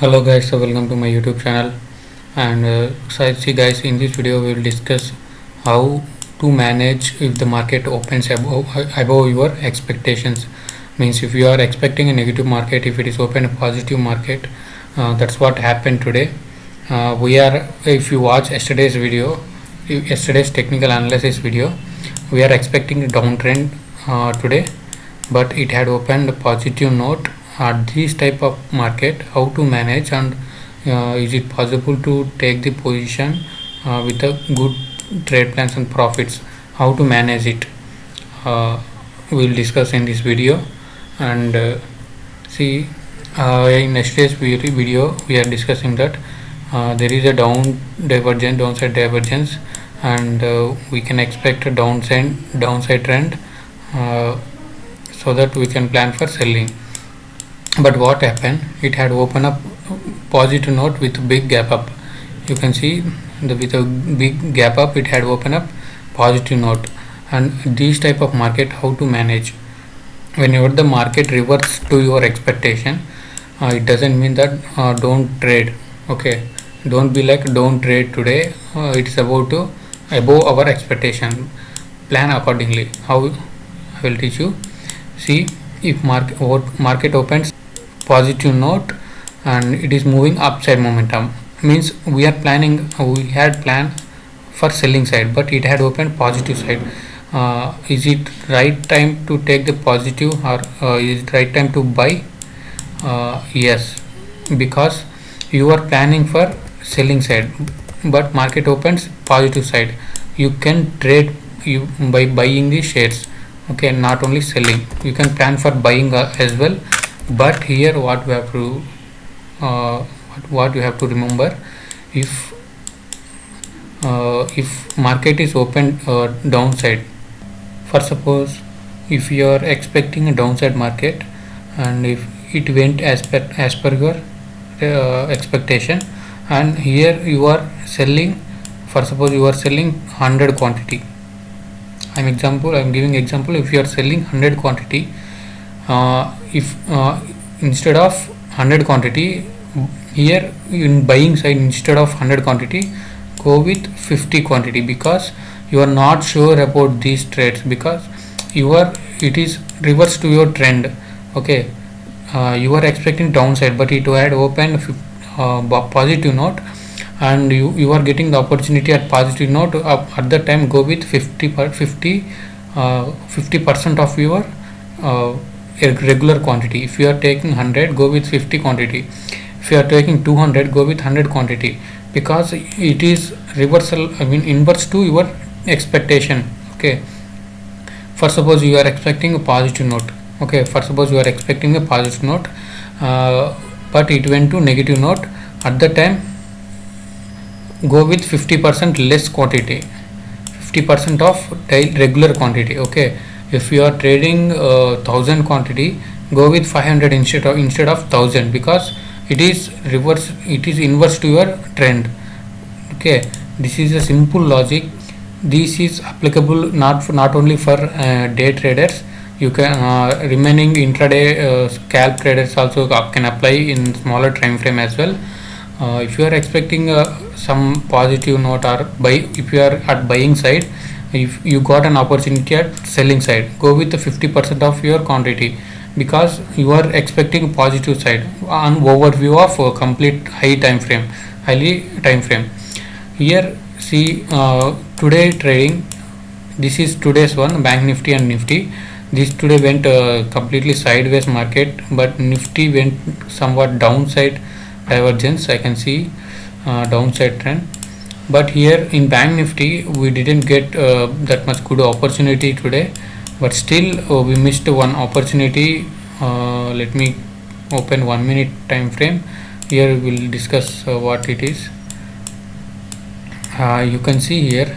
Hello guys, so welcome to my YouTube channel. And see guys, in this video we will discuss how to manage if the market opens above your expectations. Means if you are expecting a negative market, if it is open a positive market, that's what happened today. If you watch yesterday's technical analysis video, we are expecting a downtrend today, but it had opened a positive note at this type of market. How to manage, and is it possible to take the position with a good trade plans and profits? How to manage it, we will discuss in this video. And see in yesterday's video we are discussing that there is a downside divergence, and we can expect a downside trend, so that we can plan for selling. But what happened, it had opened up positive note with big gap up. You can see with a big gap up it had opened up positive note. And this type of market, how to manage? Whenever the market reverts to your expectation, it doesn't mean that don't trade. Okay, don't be like don't trade today, it's about to above our expectation, plan accordingly. How? I will teach you. See, if market opens positive note and it is moving upside momentum, means we had planned for selling side, but it had opened positive side. Is it right time to take the positive, or is it right time to buy? Yes, because you are planning for selling side, but market opens positive side, you can trade you by buying the shares. Okay, not only selling, you can plan for buying as well. But here what we have to what you have to remember, if market is open downside, for suppose if you are expecting a downside market, and if it went as per your expectation, and here you are selling, for suppose you are selling 100 quantity. I'm giving example. If you are selling 100 quantity, if instead of 100 quantity, here in buying side, instead of 100 quantity, go with 50 quantity, because you are not sure about these trades, because it is reverse to your trend. Okay, you are expecting downside, but it had opened positive note, and you are getting the opportunity at positive note. At that time, go with 50% of your regular quantity. If you are taking 100, go with 50 quantity. If you are taking 200, go with 100 quantity, because it is inverse to your expectation. Okay, for suppose you are expecting a positive note. Okay, for suppose you are expecting a positive note, but it went to negative note. At the time, go with 50% less quantity, 50% of regular quantity. Okay, if you are trading 1000 quantity, go with 500 instead of 1000, because it is inverse to your trend. Okay, this is a simple logic. This is applicable not only for day traders. You can remaining intraday scalp traders also can apply in smaller time frame as well. If you are expecting some positive note, or if you are at buying side, if you got an opportunity at selling side, go with the 50% of your quantity, because you are expecting positive side. An overview of complete highly time frame. Here, see, today trading, this is today's one, bank nifty and nifty. This today went completely sideways market, but nifty went somewhat downside divergence. I can see downside trend. But here in bank nifty we didn't get that much good opportunity today, but still we missed one opportunity. Let me open 1 minute time frame. Here we will discuss what it is. You can see here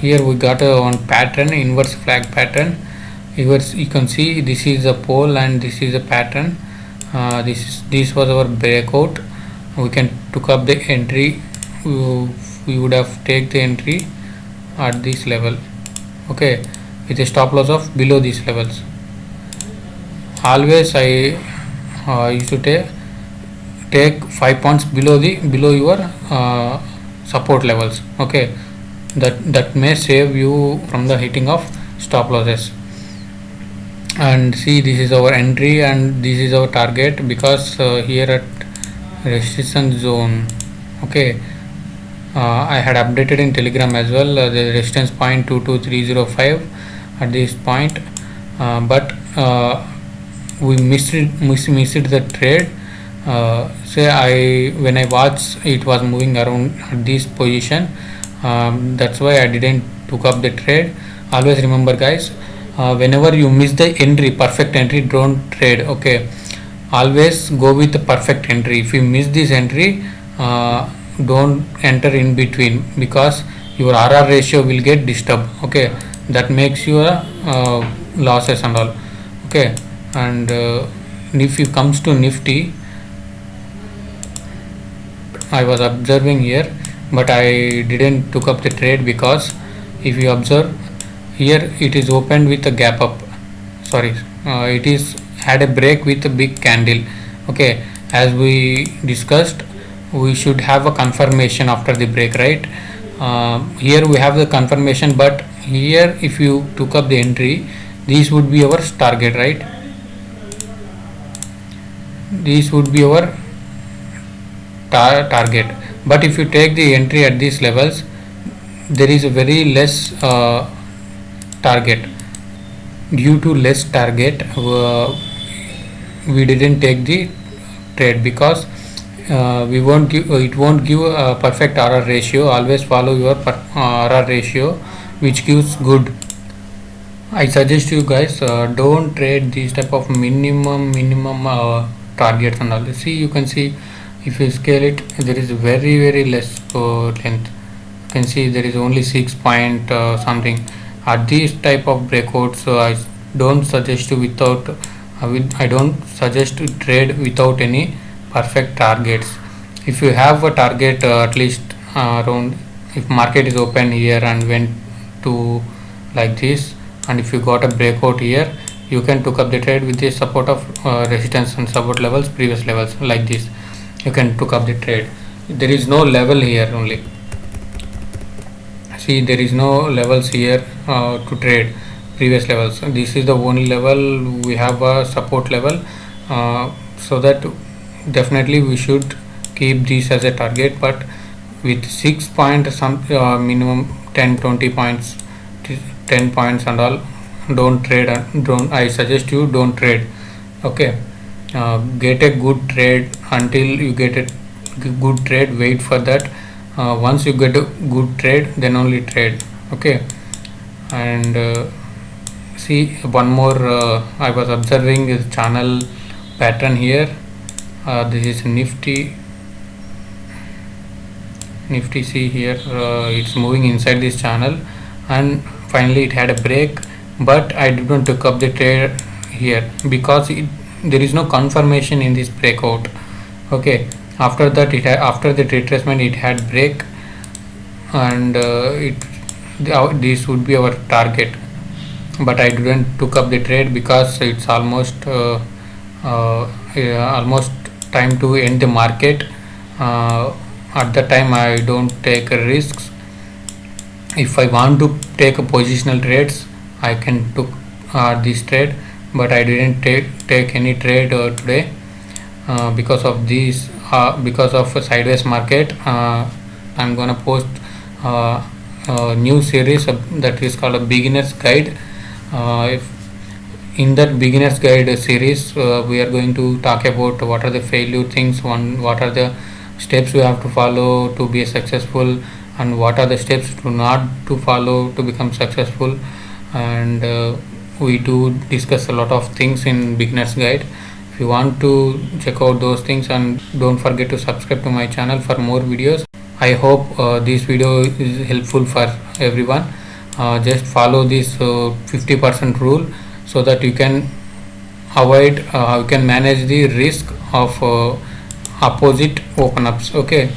we got one pattern, inverse flag pattern. You can see this is a pole and this is a pattern. This was our breakout. We can took up the entry. We would have take the entry at this level. Okay, with a stop loss of below these levels. Always I used to take 5 points below your support levels. Okay, that may save you from the hitting of stop losses. And see, this is our entry and this is our target, because here at resistance zone, okay, I had updated in Telegram as well, the resistance point 22305 at this point, but we missed the trade. When I watched, it was moving around at this position, that's why I didn't took up the trade. Always remember, guys, whenever you miss the entry, perfect entry, don't trade. Okay, always go with the perfect entry. If you miss this entry, don't enter in between, because your RR ratio will get disturbed. Okay, that makes your losses and all. Okay, and if it comes to Nifty, I was observing here, but I didn't took up the trade, because if you observe here, it is opened with a gap up. Sorry, it is had a break with a big candle. Okay, as we discussed, we should have a confirmation after the break, right? Here we have the confirmation, but here if you took up the entry, this would be our target, right? This would be our target. But if you take the entry at these levels, there is a very less target. Due to less target, we didn't take the trade, because it won't give a perfect RR ratio. Always follow your RR ratio, which gives good. I suggest you guys, don't trade these type of minimum targets and all. See, you can see, if you scale it, there is very less length. You can see there is only 6 point something. At these type of breakouts, I don't suggest to I don't suggest to trade without any perfect targets. If you have a target, at least around, if market is open here and went to like this, and if you got a breakout here, you can took up the trade with the support of resistance and support levels, previous levels, like this. You can took up the trade. There is no level here only. See, there is no levels here to trade previous levels. This is the only level. We have a support level, so that definitely we should keep this as a target. But with 6 point minimum 10-20 points, 10 points and all, don't trade. I suggest you don't trade. Okay, get a good trade. Until you get a good trade, wait for that. Once you get a good trade, then only trade. Okay, and see, one more, I was observing this channel pattern here. This is Nifty. See here, it's moving inside this channel, and finally it had a break, but I did not took up the trade here, because there is no confirmation in this breakout. Okay, after that, after the retracement, it had break, and this would be our target, but I didn't took up the trade, because it's almost time to end the market. At that time, I don't take risks. If I want to take a positional trades, I can took this trade, but I didn't take any trade today, because of this, because of a sideways market. I'm gonna post a new series that is called a beginner's guide. If in that beginner's guide series, we are going to talk about what are the failure things, what are the steps we have to follow to be successful, and what are the steps to not to follow to become successful. And we do discuss a lot of things in beginner's guide. If you want to check out those things, and don't forget to subscribe to my channel for more videos. I hope this video is helpful for everyone. Just follow this 50% rule, so that you can avoid, you can manage the risk of opposite open ups. Okay,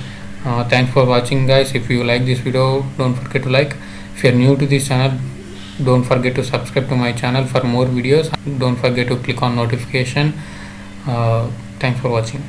thanks for watching, guys. If you like this video, don't forget to like. If you are new to this channel, don't forget to subscribe to my channel for more videos. Don't forget to click on notification. Thanks for watching.